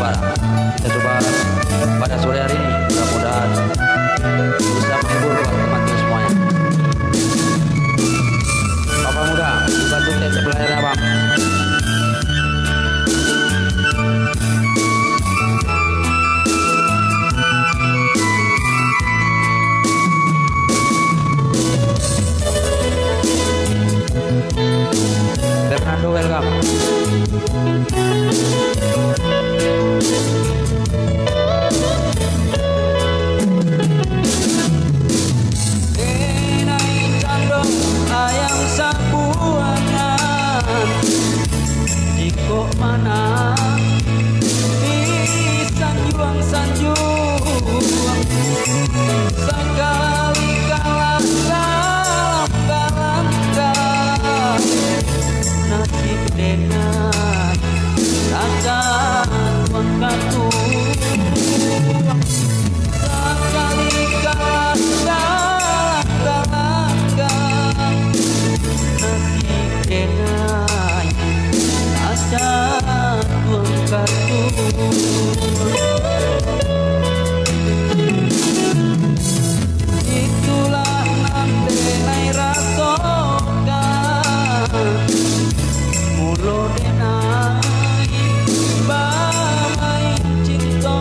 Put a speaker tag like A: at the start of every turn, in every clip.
A: Barat. Kita coba pada sore hari ini, mudah-mudahan bisa menghibur buat teman-teman semuanya. Bapak muda, dibantu tetep layarnya bang. Fernando, welcome.
B: Ayam sabuangan jiko mana di sanjuang sekali kalah dalam nasib dengan akan mengkatu sekali kalah dalam denai aja tuang kartu itulah denai rasokan mulo denai bamai cinta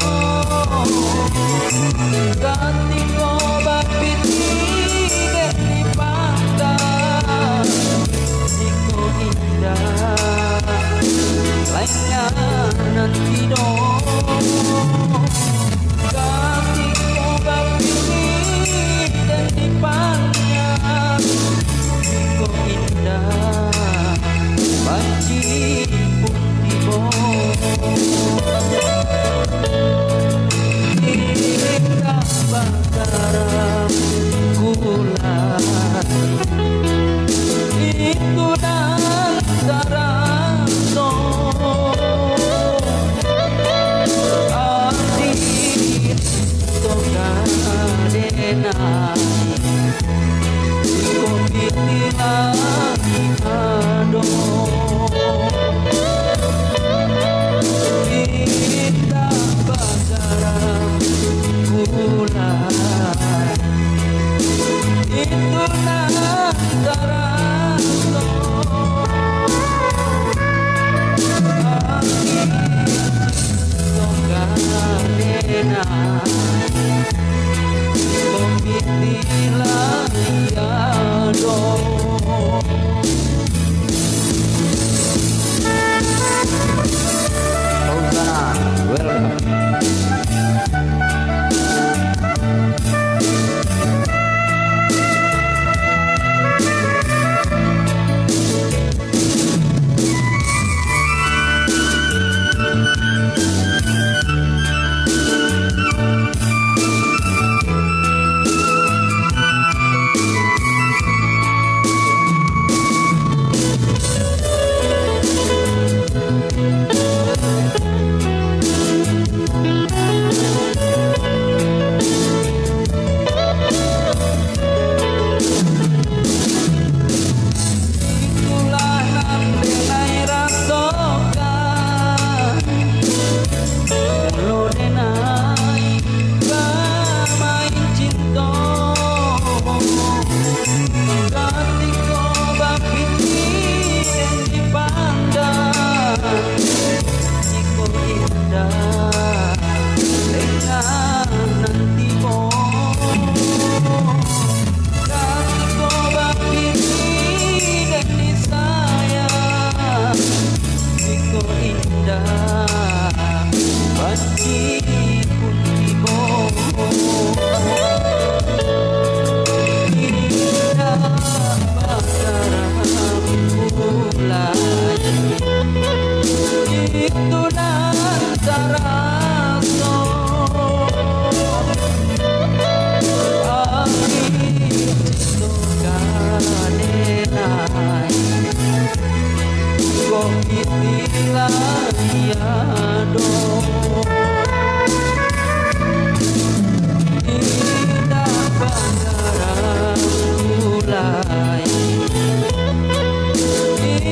B: ganti obat piti di pantai lainnya nanti dong ganti obat ini dan dipanjang kok indah banci pun indah bakaram gulai itu antara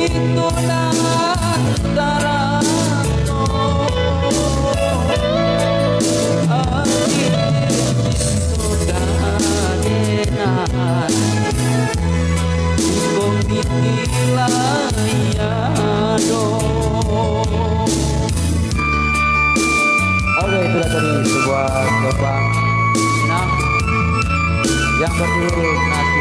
B: itu antara ilayado.
A: Oke, itulah tadi sebuah terbang Minang yang berjudul Nasi